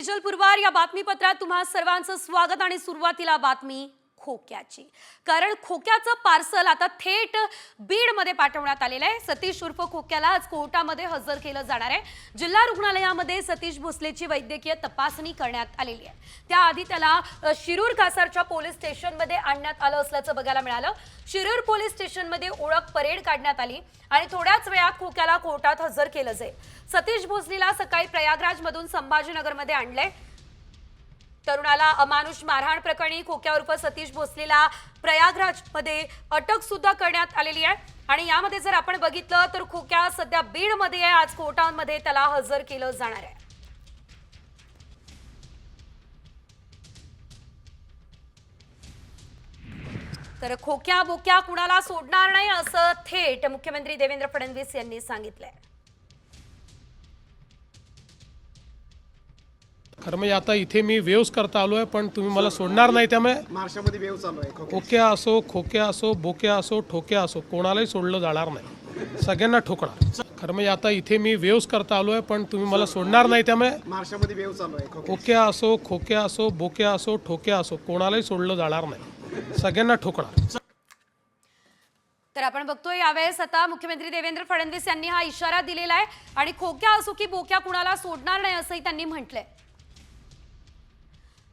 तेजल पुरवार या बातमीपत्रात तुम्हा सर्वांचं स्वागत आणि सुरुवातीला बातमी खोक्याची। कारण खोक्याचं पार्सल आता थेट बीडमध्ये पाठवण्यात आलेलं आहे। सतीश उर्फ खोक्याला आज कोर्टामध्ये हजर केलं जाणार आहे। जिल्हा रुग्णालयामध्ये सतीश भोसलेची वैद्यकीय तपासणी करण्यात आलेली आहे। त्याआधी त्याला शिरूर कासारच्या पोलीस स्टेशनमध्ये आणण्यात आलं असल्याचं बघायला मिळालं। शिरूर पोलीस स्टेशनमध्ये ओळख परेड काढण्यात आली आणि थोड्याच वेळात खोक्याला कोर्टात हजर केलं जाईल। सतीश भोसलेला सकाळी प्रयागराजमधून संभाजीनगरमध्ये आणले। तरुणाला अमानुष मारहाण प्रकरणी खोक्या उर्फ सतीश भोसलेला प्रयागराजमध्ये अटक सुद्धा करण्यात आलेली आहे। आणि यामध्ये जर आपण बघितलं तर खोक्या सध्या बीडमध्ये आहे। आज कोर्टामध्ये त्याला हजर केलं जाणार आहे। तर खोक्या बोक्या कुणाला सोडणार नाही असं थेट मुख्यमंत्री देवेंद्र फडणवीस यांनी सांगितलंय। खरं म्हणजे आता इथे मी वेव्स करता आलोय, पण तुम्ही मला सोडणार नाही। त्यामुळे महाराष्ट्रामध्ये वेव चालू आहे। खोक्या असो, खोक्या असो, बोक्या असो, ठोक्या असो, कोणालाही सोडलं जाणार नाही। सगळ्यांना ठोकणार। खरं म्हणजे आता इथे मी वेव्स करता आलोय, पण तुम्ही मला सोडणार नाही। त्यामुळे महाराष्ट्रामध्ये वेव चालू आहे। खोक्या असो, खोक्या असो, बोक्या असो, ठोक्या असो, कोणालाही सोडलं जाणार नाही। सगळ्यांना ठोकणार। तर आपण बघतोय यावेळेस आता मुख्यमंत्री देवेंद्र फडणवीस यांनी हा इशारा दिलेला आहे आणि खोक्या असो की बोक्या कुणाला सोडणार नाही असंही त्यांनी म्हटलंय।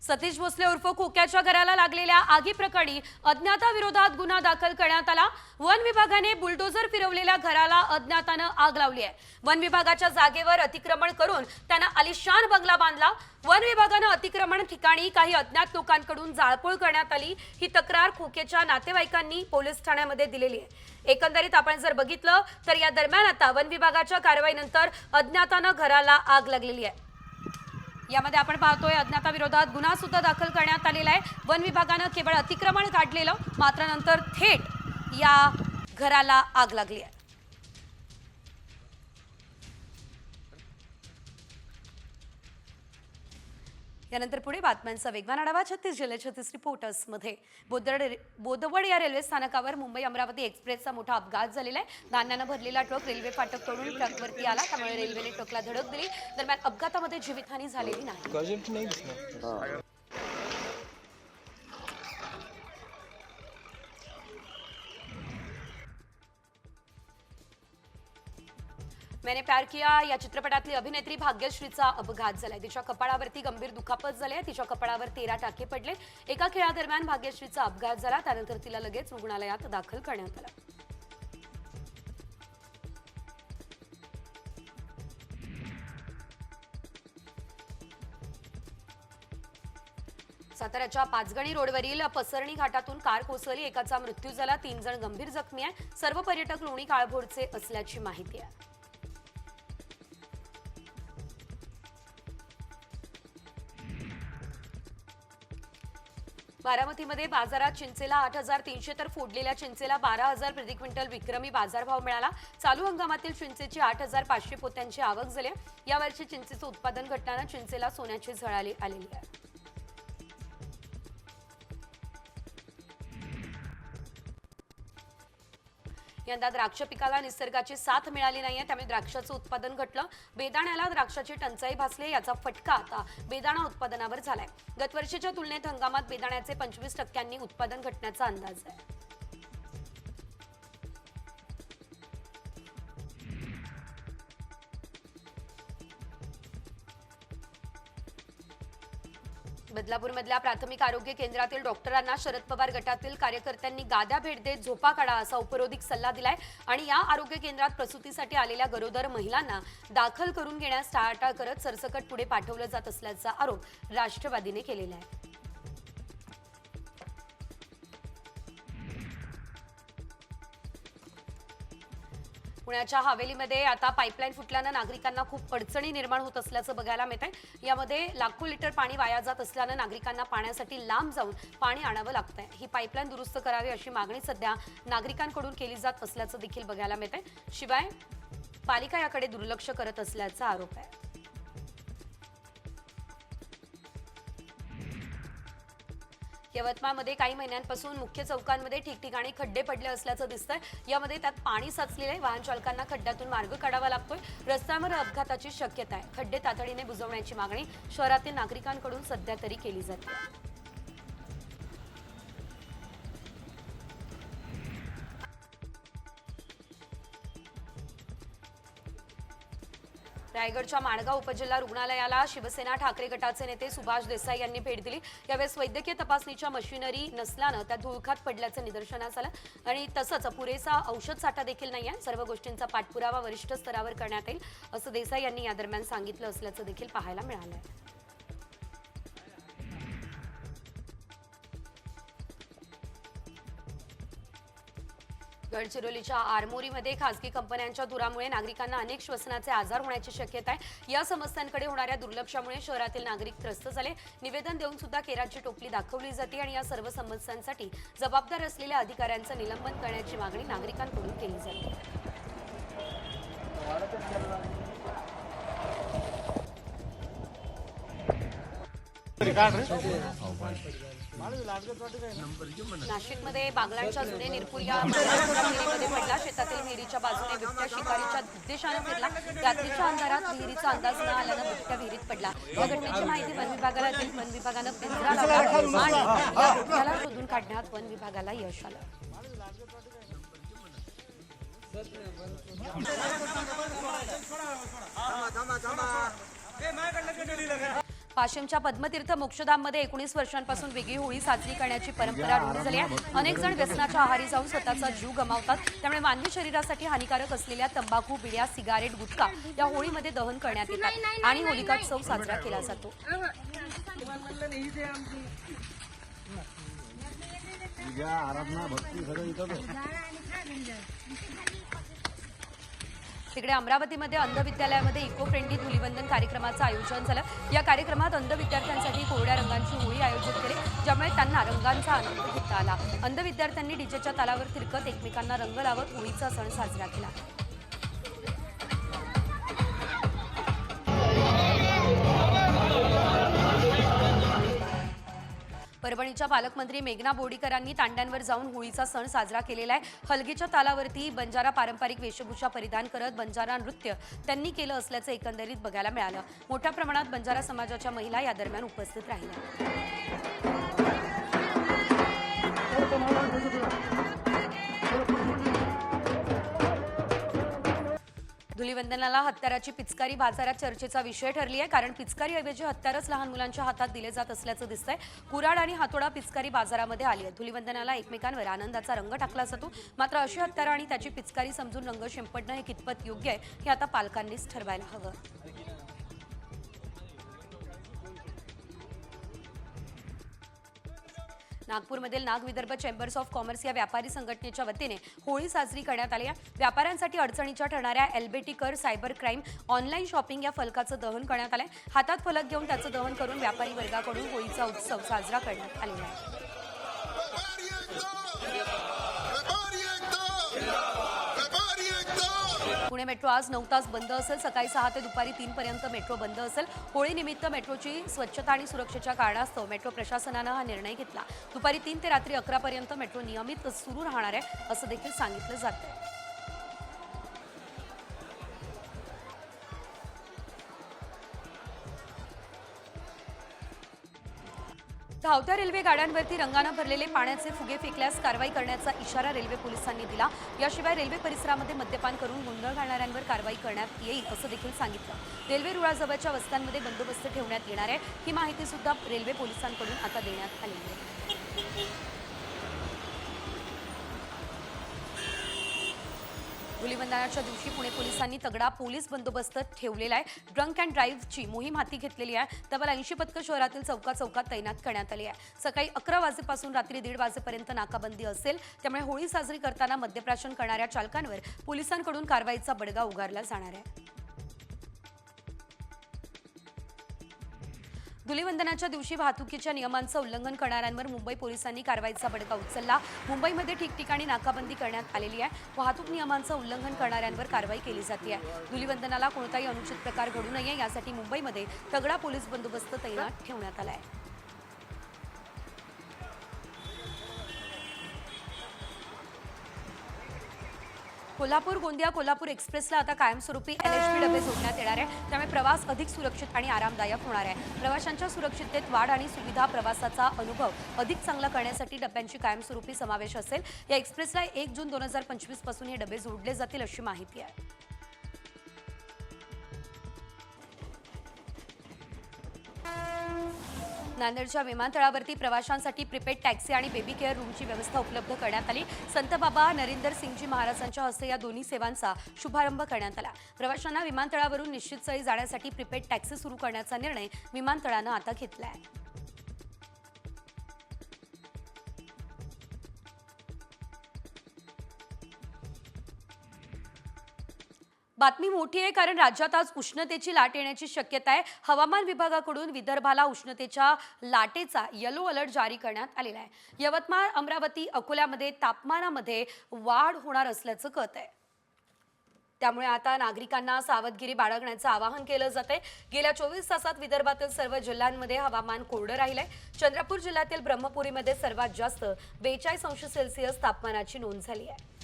सतीश भोसले उर्फ खोक्याच्या घराला लागलेल्या आगीप्रकरणी अज्ञाताविरोधात गुन्हा दाखल करण्यात आला। वन विभागाने बुलडोझर फिरवलेल्या घराला अज्ञातानं आग लावली आहे। वन विभागाच्या जागेवर अतिक्रमण करून त्यांना आलिशान बंगला बांधला। वन विभागानं अतिक्रमण ठिकाणी काही अज्ञात लोकांकडून जाळपोळ करण्यात आली। ही तक्रार खोक्याच्या नातेवाईकांनी पोलीस ठाण्यामध्ये दिलेली आहे। एकंदरीत आपण जर बघितलं तर या दरम्यान आता वन विभागाच्या कारवाईनंतर अज्ञातानं घराला आग लागलेली आहे। यामध्ये आपण पाहतोय अज्ञाताविरोधात गुन्हा सुद्धा दाखल करण्यात आलेला आहे। वन विभागानं केवळ अतिक्रमण काढलेलं, मात्र नंतर थेट या घराला आग लागली आहे। यानंतर पुढे बातम्यांचा वेगवान आढावा 36 जिल्हे 36 रिपोर्टर्स मध्ये बोदवड या रेल्वे स्थानकावर मुंबई अमरावती एक्सप्रेसचा मोठा अपघात झालेला आहे। धान्यानं भरलेला ट्रक रेल्वे फाटक तोडून ट्रकवरती आला, त्यामुळे रेल्वेने ट्रकला धडक दिली। दरम्यान अपघातामध्ये जीवितहानी झालेली नाही। मैंने प्यार किया या चित्रपटातली अभिनेत्री भाग्यश्रीचा अपघात झालाय। तिच्या कपाळावरती गंभीर दुखापत झाली आहे। तिच्या कपाळावर 13 टाके पडले। एका खेळादरम्यान भाग्यश्रीचा अपघात झाला, त्यानंतर तिला लगेच रुग्णालयात दाखल करण्यात आलं। साताऱ्याच्या पाचगणी रोडवरील पसरणी घाटातून कार कोसळली, एकाचा मृत्यू झाला, 3 जण गंभीर जखमी आहे। सर्व पर्यटक लोणी काळभोरचे असल्याची माहिती आहे। बारामतीमध्ये बाजारात चिंचेला 8,300 तर फोडलेल्या चिंचेला 12,000 प्रति क्विंटल विक्रमी बाजारभाव मिळाला। चालू हंगामातील चिंचेची 8,500 पोत्यांची आवक झाली आहे। यावर्षी चिंचेचं उत्पादन घटल्यानं चिंचेला सोन्याची झळ आलेली आहे। यंदा द्राक्ष पिकाला निसर्गाची साथ मिळाली नाहीये, त्यामुळे द्राक्षाचं उत्पादन घटलं। बेदाण्याला द्राक्षाची टंचाई भासली, याचा फटका आता बेदाणा उत्पादनावर झालाय। गतवर्षीच्या तुलनेत हंगामात बेदाण्याचे 25% उत्पादन घटण्याचा अंदाज आहे। बदलापूरमधल्या प्राथमिक आरोग्य केंद्रातील डॉक्टरांना शरद पवार गटातील कार्यकर्त्यांनी गाद्या भेट देत झोपा काढा असा उपरोधिक सल्ला दिलाय। आणि या आरोग्य केंद्रात प्रसूतीसाठी आलेल्या गरोदर महिलांना दाखल करून घेण्यास टाळाटाळ करत सरसकट पुढे पाठवलं जात असल्याचा आरोप राष्ट्रवादीने केलेला आहे। पुण्याच्या हवेलीमध्ये आता पाईपलाईन फुटल्यानं नागरिकांना खूप अडचणी निर्माण होत असल्याचं बघायला मिळतंय। यामध्ये लाखो लिटर पाणी वाया जात असल्यानं नागरिकांना पाण्यासाठी लांब जाऊन पाणी आणावं लागतंय। ही पाईपलाईन दुरुस्त करावी अशी मागणी सध्या नागरिकांकडून केली जात असल्याचं देखील बघायला मिळतंय। शिवाय पालिका याकडे दुर्लक्ष करत असल्याचा आरोप आहे। यवतमाळमध्ये काही महिन्यांपासून मुख्य चौकांमध्ये ठिकठिकाणी खड्डे पडले असल्याचं दिसतंय. यामध्ये त्यात पाणी साचलेलं आहे. वाहन चालकांना खड्ड्यातून मार्ग काढावा लागतोय. रस्त्यावर अपघाताची शक्यता आहे. खड्डे तातडीने बुजवण्याची मागणी शहरातील नागरिकांकडून सध्या तरी केली जाते. रायगडच्या माणगाव उपजिल्हा रुग्णालयाला शिवसेना ठाकरे गटाचे नेते सुभाष देसाई यांनी भेट दिली. यावेळेस वैद्यकीय तपासणीच्या मशिनरी नसल्यानं त्या धुळखात पडल्याचं निदर्शनास आलं आणि तसंच पुरेसा औषध साठा देखील नाही आहे. सर्व गोष्टींचा पाठपुरावा वरिष्ठ स्तरावर करण्यात येईल असं देसाई यांनी या दरम्यान सांगितलं असल्याचं देखील पाहायला मिळालं. गडचिरोलीच्या आरमोरीमध्ये खासगी कंपन्यांच्या धुरामुळे नागरिकांना अनेक श्वसनाचे आजार होण्याची शक्यता आहे. या समस्यांकडे होणाऱ्या दुर्लक्षामुळे शहरातील नागरिक त्रस्त झाले. निवेदन देऊन सुद्धा केराची टोपली दाखवली जाते आणि या सर्व समस्यांसाठी जबाबदार असलेल्या अधिकाऱ्यांचं निलंबन करण्याची मागणी नागरिकांकडून केली जाते. नाशिकमध्ये बागलांच्या जुने निरपूर या विहिरीमध्ये पडला. शेतातील विहिरीच्या बाजूने बिबट्या शिकारीच्या उद्देशानं फिरला. रात्रीच्या अंधारात विहिरीचा अंदाज न आल्यानं बिबट्या विहिरीत पडला. या घटनेची माहिती वन विभागाला दिली. वन विभागानं पिंजरा लावला आणि या बिबट्याला शोधून काढण्यात वन विभागाला यश आलं. वाशिमच्या पद्मतीर्थ मोक्षधाममध्ये 19 वर्षांपासून वेगळी होळी साजरी करण्याची परंपरा रूढ झाली आहे. अनेक जण व्यसनाच्या आहारी जाऊन स्वतःचा जीव गमावतात. त्यामुळे मानवी शरीरासाठी हानिकारक असलेल्या तंबाखू, बिड्या, सिगारेट, गुटखा या होळीमध्ये दहन करण्यात येतात आणि होलिकोत्सव साजरा केला जातो. तिकडे अमरावतीमध्ये अंध विद्यालयामध्ये इको फ्रेंडली धुलीवंदन कार्यक्रमाचं आयोजन झालं. या कार्यक्रमात अंध विद्यार्थ्यांसाठी कोरड्या रंगांची होळी आयोजित केली, ज्यामुळे त्यांना रंगांचा आनंद घेता आला. अंध विद्यार्थ्यांनी डीजेच्या तालावर थिरकत एकमेकांना रंग लावत होळीचा सण साजरा केला. परभणीच्या पालकमंत्री मेघना बोर्डीकरांनी तांड्यांवर जाऊन होळीचा सण साजरा केलेला आहे. हलगीच्या तालावरती बंजारा पारंपरिक वेशभूषा परिधान करत बंजारा नृत्य त्यांनी केलं असल्याचं एकंदरीत बघायला मिळालं. मोठ्या प्रमाणात बंजारा समाजाच्या महिला या दरम्यान उपस्थित राहिल्या. धुलीवंदनाला हत्याराची पिचकारी बाजारात चर्चेचा विषय ठरली आहे. कारण पिचकारीऐवजी हत्यारच लहान मुलांच्या हातात दिले जात असल्याचं दिसतंय. कुऱ्हाड आणि हातोडा पिचकारी बाजारामध्ये आली आहे. धुलीवंदनाला एकमेकांवर आनंदाचा रंग टाकला जातो. मात्र अशी हत्यारं आणि त्याची पिचकारी समजून रंग शिंपडणं हे कितपत योग्य आहे हे आता पालकांनीच ठरवायला हवं. नागपूरमधील Nag Vidarbha chambers of commerce या व्यापारी संघटनेच्या वतीने होळी साजरी करण्यात आली आहे. व्यापाऱ्यांसाठी अडचणीच्या ठरणाऱ्या एलबीटी कर, सायबर क्राईम, ऑनलाईन शॉपिंग या फलकाचं दहन करण्यात आलंय. हातात फलक घेऊन त्याचं दहन करून व्यापारी वर्गाकडून होळीचा उत्सव साजरा करण्यात आलेला आहे. पुणे मेट्रो आज 9 तास बंद असेल. सकाळी 6 ते दुपारी 3 पर्यंत मेट्रो बंद असेल. होळीनिमित्त मेट्रोची स्वच्छता आणि सुरक्षेच्या कारणास्तव मेट्रो प्रशासनानं हा निर्णय घेतला. दुपारी 3 ते रात्री 11 पर्यंत मेट्रो नियमित सुरू राहणार आहे असं देखील सांगितलं जातं. धावत्या रेल्वे गाड्यांवरती रंगानं भरलेले पाण्याचे फुगे फेकल्यास कारवाई करण्याचा इशारा रेल्वे पोलिसांनी दिला. याशिवाय रेल्वे परिसरामध्ये मद्यपान करून गोंधळ घालणाऱ्यांवर कारवाई करण्यात येईल असं देखील सांगितलं. रेल्वे रुळाजवळच्या वस्त्यांमध्ये बंदोबस्त ठेवण्यात येणार आहे. ही माहिती सुद्धा रेल्वे पोलिसांकडून आता देण्यात आली आहे. धुलीवंदनाच्या दिवशी पुणे पोलिसांनी तगडा पोलीस बंदोबस्त ठेवलेला आहे. ड्रंक अँड ड्राईव्हची मोहीम हाती घेतलेली आहे. तब्बल 80 पथकं शहरातील चौकात तैनात करण्यात आली आहे. सकाळी 11 वाजेपासून रात्री 1:30 वाजेपर्यंत नाकाबंदी असेल. त्यामुळे होळी साजरी करताना मद्यप्राशन करणाऱ्या चालकांवर पोलिसांकडून कारवाईचा बडगा उगारला जाणार आहे. धुलीवंदनाच्या दिवशी वाहतुकीच्या नियमांचं उल्लंघन करणाऱ्यांवर मुंबई पोलिसांनी कारवाईचा बडगा उचलला. मुंबईमध्ये ठिकठिकाणी नाकाबंदी करण्यात आलेली आहे. वाहतूक नियमांचं उल्लंघन करणाऱ्यांवर कारवाई केली जाते आहे. धुलीवंदनाला कोणताही अनुचित प्रकार घडू नये यासाठी मुंबईमध्ये तगडा पोलीस बंदोबस्त तैनात ठेवण्यात आला आहे. कोल्हापूर गोंदिया कोल्हापूर एक्सप्रेसला आता कायमस्वरूपी LHP डबे जोडण्यात येणार आहे. त्यामुळे प्रवास अधिक सुरक्षित आणि आरामदायक होणार आहे. प्रवाशांच्या सुरक्षिततेत वाढ आणि सुविधा प्रवासाचा अनुभव अधिक चांगला करण्यासाठी डब्यांची कायमस्वरूपी समावेश असेल. या एक्सप्रेसला 1 जून 2025 पासून हे डबे जोडले जातील अशी माहिती आहे. नांदेडच्या विमानतळावरती प्रवाशांसाठी प्रीपेड टॅक्सी आणि बेबी केअर रूमची व्यवस्था उपलब्ध करण्यात आली. संत बाबा नरिंदर सिंगजी महाराजांच्या हस्ते या दोन्ही सेवांचा शुभारंभ करण्यात आला. प्रवाशांना विमानतळावरून निश्चित स्थळी जाण्यासाठी प्रीपेड टॅक्सी सुरू करण्याचा निर्णय विमानतळानं आता घेतला आहे. बातमी मोठी आहे कारण राज्यात आज उष्णतेची लाट येण्याची शक्यता आहे. हवामान विभागाकडून विदर्भाला उष्णतेच्या लाटेचा येलो अलर्ट जारी करण्यात आलेला आहे. यवतमाळ, अमरावती, अकोल्यामध्ये तापमानामध्ये वाढ होणार असल्याचं कळत आहे. त्यामुळे आता नागरिकांना सावधगिरी बाळगण्याचं आवाहन केलं जात आहे. गेल्या 24 तासात विदर्भातील सर्व जिल्ह्यांमध्ये हवामान कोरडं राहिलंय. चंद्रपूर जिल्ह्यातील ब्रह्मपुरीमध्ये सर्वात जास्त 42°C तापमानाची नोंद झाली आहे.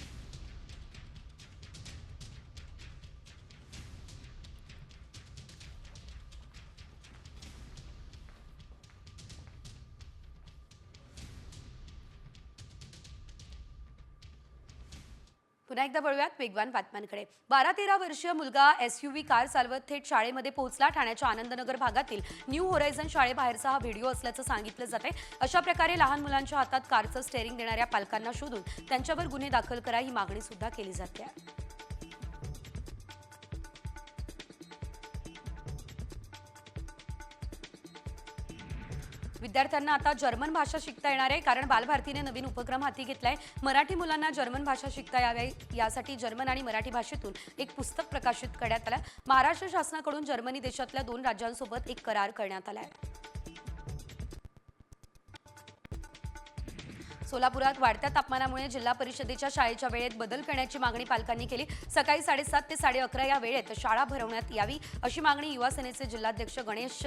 पुन्हा एकदा वळूयात वेगवान बातम्यांकडे. 12-13 वर्षीय मुलगा SUV कार चालवत थेट शाळेमध्ये पोहोचला. ठाण्याच्या आनंदनगर भागातील न्यू होरायझन शाळेबाहेरचा हा व्हिडिओ असल्याचं सांगितलं जाते. अशा प्रकारे लहान मुलांच्या हातात कारचं स्टेअरिंग देणाऱ्या पालकांना शोधून त्यांच्यावर गुन्हे दाखल करा ही मागणी सुद्धा केली जाते. विद्यार्थ्यांना आता जर्मन भाषा शिकता येणार आहे कारण बालभारतीने नवीन उपक्रम हाती घेतलाय. मराठी मुलांना जर्मन भाषा शिकता यावी यासाठी जर्मन आणि मराठी भाषेतून एक पुस्तक प्रकाशित करण्यात आलं. महाराष्ट्र शासनाकडून जर्मनी देशातल्या 2 राज्यांसोबत एक करार करण्यात आलाय. सोलापुरात वाढत्या तापमानामुळे जिल्हा परिषदेच्या शाळेच्या वेळेत बदल करण्याची मागणी पालकांनी केली. सकाळी 7:30 ते 11:30 या वेळेत शाळा भरवण्यात यावी अशी मागणी युवा सेनेचे जिल्हाध्यक्ष गणेश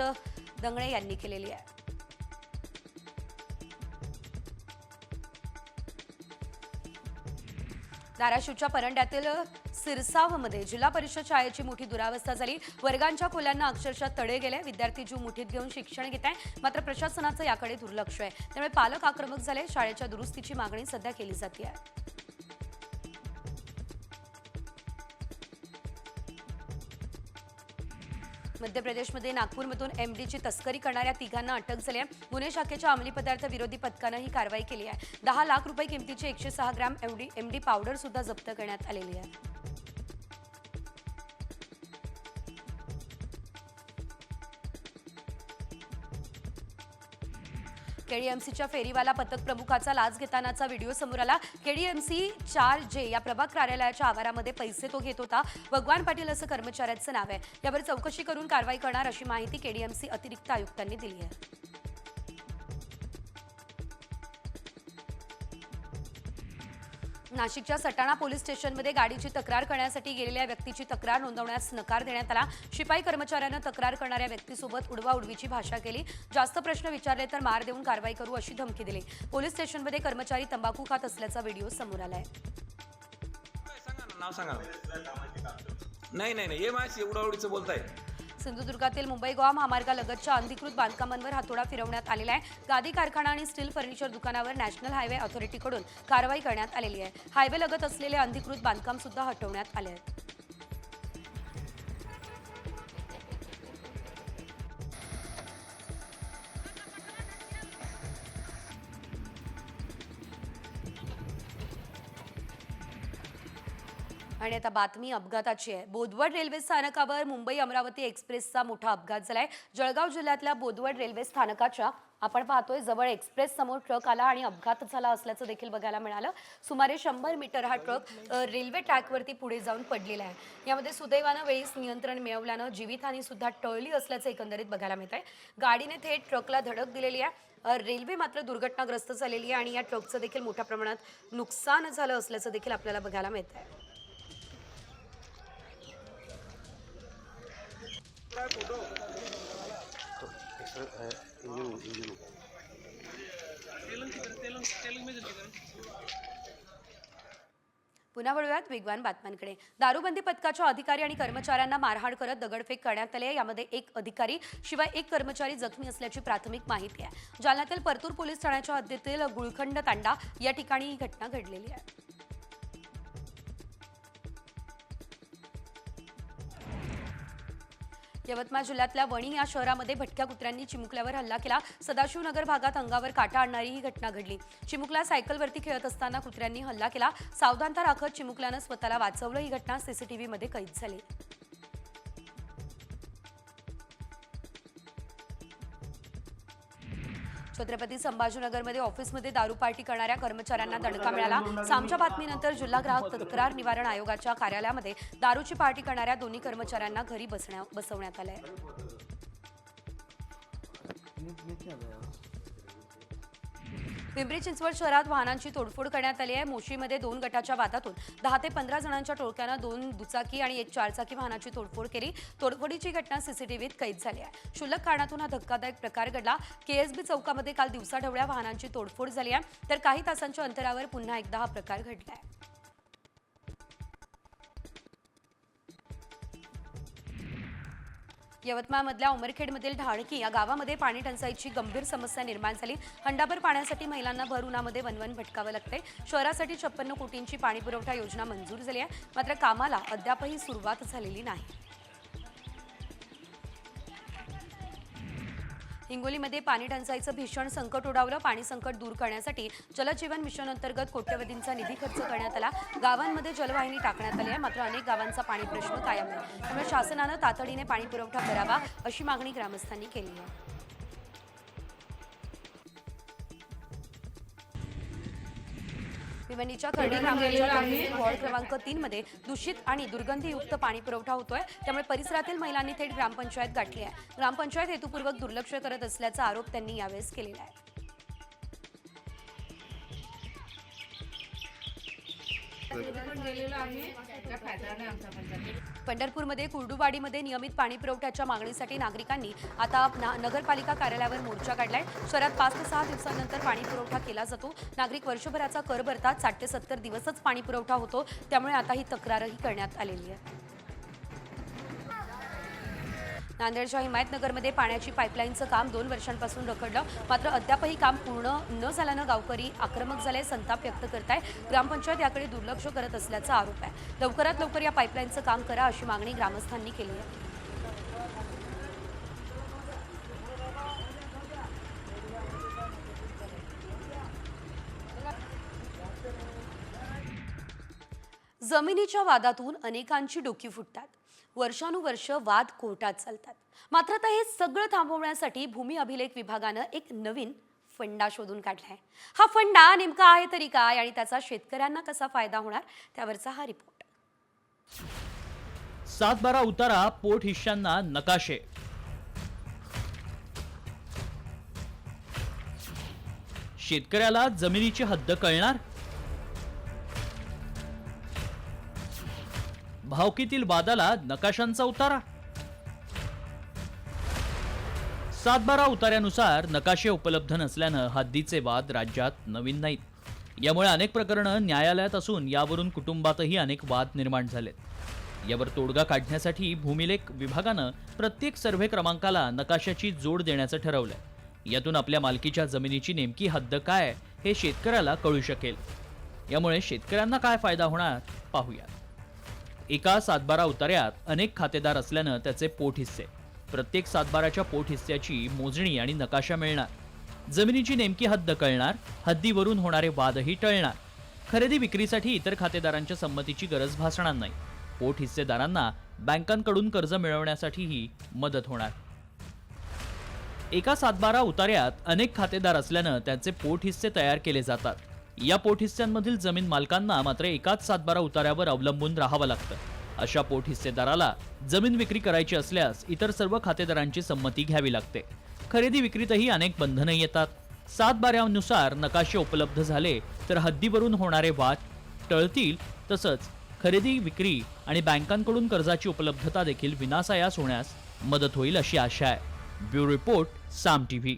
दंगळे यांनी केलेली आहे. धाराशिवच्या परंड्यातील सिरसावमध्ये जिल्हा परिषद शाळेची मोठी दुरावस्था झाली. वर्गांच्या खोल्यांना अक्षरशः तडे गेले. विद्यार्थी जीव मुठीत घेऊन शिक्षण घेत आहे. मात्र प्रशासनाचं याकडे दुर्लक्ष आहे. त्यामुळे पालक आक्रमक झाले. शाळेच्या दुरुस्तीची मागणी सध्या केली जाते. मध्य प्रदेशमध्ये नागपूरमधून MDची तस्करी करणाऱ्या 3घांना अटक झाली आहे. गुन्हे शाखेच्या अंमली पदार्थ विरोधी पथकानं ही कारवाई केली आहे. 10 लाख रुपये किमतीची 106 ग्रॅम MD पावडर सुद्धा जप्त करण्यात आलेली आहे. KDMCच्या फेरीवाला पथक प्रमुखाचा लाच घेतानाचा व्हिडिओ समोर आला. KDMC 4J या प्रभाग कार्यालयाच्या आवारामध्ये पैसे तो घेत होता. भगवान पाटील असं कर्मचाऱ्याचं नाव आहे. यावर चौकशी करून कारवाई करणार अशी माहिती KDMC अतिरिक्त आयुक्तांनी दिली आहे. नाशिकच्या सटाणा पोलीस स्टेशनमध्ये गाडीची तक्रार करण्यासाठी गेलेल्या व्यक्तीची तक्रार नोंदवण्यास नकार देण्यात आला. शिपाई कर्मचाऱ्यानं तक्रार करणाऱ्या व्यक्तीसोबत उडवाउडवीची भाषा केली. जास्त प्रश्न विचारले तर मार देऊन कारवाई करू अशी धमकी दिली. पोलीस स्टेशनमध्ये कर्मचारी तंबाखू खात असल्याचा व्हिडिओ समोर आलाय. नाव सांगा. नाही हे माझी उडवाउडीचं बोलताय. सिंधुदुर्गातील मुंबई गोवा महामार्गालगतच्या अनधिकृत बांधकामांवर हातोडा फिरवण्यात आलेला आहे. गादी कारखाना आणि स्टील फर्निचर दुकानावर नॅशनल हायवे ऑथॉरिटीकडून कारवाई करण्यात आलेली आहे. हायवे लगत असलेले अनधिकृत बांधकाम सुद्धा हटवण्यात आले आहे. आणि आता बातमी अपघाताची आहे. बोदवड रेल्वे स्थानकावर मुंबई अमरावती एक्सप्रेसचा मोठा अपघात झालाय. जळगाव जिल्ह्यातल्या बोदवड रेल्वे स्थानकाच्या आपण पाहतोय जवळ एक्सप्रेस समोर ट्रक आला आणि अपघात झाला असल्याचं देखील बघायला मिळालं. सुमारे 100 मीटर हा ट्रक रेल्वे ट्रॅकवरती पुढे जाऊन पडलेला आहे. यामध्ये सुदैवानं वेळीच नियंत्रण मिळवल्यानं जीवितहानी सुद्धा टळली असल्याचं एकंदरीत बघायला मिळत आहे. गाडीने थेट ट्रकला धडक दिलेली आहे. रेल्वे मात्र दुर्घटनाग्रस्त झालेली आहे आणि या ट्रकचं देखील मोठ्या प्रमाणात नुकसान झालं असल्याचं देखील आपल्याला बघायला मिळत आहे. पुन्हा वळूयात वेगवान बातम्यांकडे. दारूबंदी पथकाच्या अधिकारी आणि कर्मचाऱ्यांना मारहाण करत दगडफेक करण्यात आली आहे. यामध्ये एक अधिकारी शिवाय एक कर्मचारी जखमी असल्याची प्राथमिक माहिती आहे. जालन्यातील परतूर पोलीस ठाण्याच्या हद्दीतील गुळखंड तांडा या ठिकाणी ही घटना घडलेली आहे. यवतमाळ जिल्ह्यातल्या वणी या शहरामध्ये भटक्या कुत्र्यांनी चिमुकल्यावर हल्ला केला. सदाशिवनगर भागात अंगावर काटा आणणारी ही घटना घडली. चिमुकला सायकलवरती खेळत असताना कुत्र्यांनी हल्ला केला. सावधानता राखत चिमुकल्यानं स्वतःला वाचवलं. ही घटना सीसीटीव्ही मध्ये कैद झाली. छत्रपती संभाजीनगरमध्ये ऑफिसमध्ये दारू पार्टी करणाऱ्या कर्मचाऱ्यांना दणका मिळाला. सामच्या बातमीनंतर जिल्हा ग्राहक तक्रार निवारण आयोगाच्या कार्यालयामध्ये दारूची पार्टी करणाऱ्या दोन्ही कर्मचाऱ्यांना घरी बसवण्यात आलंय. पिंपरी चिंचवड शहरात वाहनांची तोडफोड करण्यात आली आहे. मोशीमध्ये 2 गटाच्या वादातून 10 ते 15 जणांच्या टोळक्यानं 2 दुचाकी आणि 1 चारचाकी वाहनाची तोडफोड केली. तोडफोडीची घटना सीसीटीव्हीत कैद झाली आहे. क्षुल्लक कारणातून हा धक्कादायक प्रकार घडला. केएसबी चौकामध्ये काल दिवसाढवळ्या वाहनांची तोडफोड झाली आहे, तर काही तासांच्या अंतरावर पुन्हा एकदा हा प्रकार घडला आहे. यवतमाळमधल्या उमरखेडमधील ढाळकी या गावामध्ये पाणी टंचाईची गंभीर समस्या निर्माण झाली. हंडाभर पाण्यासाठी महिलांना भर उन्हामध्ये वणवण भटकावं लागतंय. शहरासाठी 56 कोटींची पाणी पुरवठा योजना मंजूर झाली आहे, मात्र कामाला अद्यापही सुरुवात झालेली नाही. हिंगोलीमध्ये पाणी टंचाईचं भीषण संकट ओढावलं. पाणी संकट दूर करण्यासाठी जलजीवन मिशन अंतर्गत कोट्यवधींचा निधी खर्च करण्यात आला. गावांमध्ये जलवाहिनी टाकण्यात आली आहे, मात्र अनेक गावांचा पाणी प्रश्न कायम आहे. त्यामुळे शासनानं तातडीने पाणी पुरवठा करावा अशी मागणी ग्रामस्थांनी केली आहे. भिवंडीच्या खर्डी ग्रामपंचायत वॉर्ड क्रमांक 3 मध्ये दूषित आणि दुर्गंधीयुक्त पाणी पुरवठा होतोय. त्यामुळे परिसरातील महिलांनी थेट ग्रामपंचायत गाठली आहे. ग्रामपंचायत हेतुपूर्वक दुर्लक्ष करत असल्याचा आरोप त्यांनी यावेळेस केलेला आहे. पंढरपूरमध्ये कुर्डुवाडीमध्ये नियमित पाणी पुरवठ्याच्या मागणीसाठी नागरिकांनी आता नगरपालिका कार्यालयावर मोर्चा काढलाय. शहरात 5 ते 6 दिवसांनंतर पाणी पुरवठा केला जातो. नागरिक वर्षभराचा कर भरतात. 60 ते 70 दिवसच पाणी पुरवठा होतो. त्यामुळे आता ही तक्रारही करण्यात आलेली आहे. नांदेडच्या हिमायतनगरमध्ये पाण्याची पाईपलाईनचं काम 2 वर्षांपासून रखडलं, मात्र अद्यापही काम पूर्ण न झाल्यानं गावकरी आक्रमक झाले, संताप व्यक्त करताय. ग्रामपंचायत याकडे दुर्लक्ष करत असल्याचा आरोप आहे. लवकरात लवकर या पाईपलाईनचं काम करा अशी मागणी ग्रामस्थांनी केली आहे. जमिनीच्या वादातून अनेकांची डोकी फुटतात. वर्षानुवर्ष वाद कोर्टात चालतात. मात्र आता हे सगळं थांबवण्यासाठी भूमी अभिलेख विभागानं एक नवीन फंडा शोधून काढलाय. हा फंडा नेमका आहे तरी काय आणि त्याचा शेतकऱ्यांना कसा फायदा होणार, त्यावरचा हा रिपोर्ट. 7/12 उतारा, पोट हिश्श्यांना नकाशे. शेतकऱ्याला जमिनीची हद्द कळणार. भावकीतील वादाला नकाशांचा उतारा. 7/12 उतार्यानुसार नकाशे उपलब्ध नसल्यानं हद्दीचे वाद राज्यात नवीन नाहीत. यामुळे अनेक प्रकरणं न्यायालयात असून यावरून कुटुंबातही अनेक वाद निर्माण झालेत. यावर तोडगा काढण्यासाठी भूमिलेख विभागानं प्रत्येक सर्व्हे क्रमांकाला नकाशाची जोड देण्याचं ठरवलंय. यातून आपल्या मालकीच्या जमिनीची नेमकी हद्द काय हे शेतकऱ्याला कळू शकेल. यामुळे शेतकऱ्यांना काय फायदा होणार पाहूया. एका 7/12 उतार्यात अनेक खातेदार असल्यानं त्याचे पोट हिस्से. प्रत्येक 7/12च्या पोट हिस्स्याची मोजणी आणि नकाशा मिळणार. जमिनीची नेमकी हद्द कळणार. हद्दीवरून होणारे वादही टळणार. खरेदी विक्रीसाठी इतर खातेदारांच्या संमतीची गरज भासणार नाही. पोट हिस्सेदारांना बँकांकडून कर्ज मिळवण्यासाठीही मदत होणार. एका 7/12 उतार्यात अनेक खातेदार असल्यानं त्यांचे पोट हिस्से तयार केले जातात. या पोट हिस्स्यांमधील जमीन मालकांना मात्र एकाच 7/12 उतार्यावर अवलंबून राहावं लागतं. अशा पोट हिस्सेदाराला जमीन विक्री करायची असल्यास इतर सर्व खातेदारांची संमती घ्यावी लागते. खरेदी विक्रीतही अनेक बंधनं येतात. 7/12नुसार नकाशे उपलब्ध झाले तर हद्दीवरून होणारे वाद टळतील. तसंच खरेदी विक्री आणि बँकांकडून कर्जाची उपलब्धता देखील विनासायास होण्यास मदत होईल अशी आशा आहे. ब्युरो रिपोर्ट, साम टीव्ही.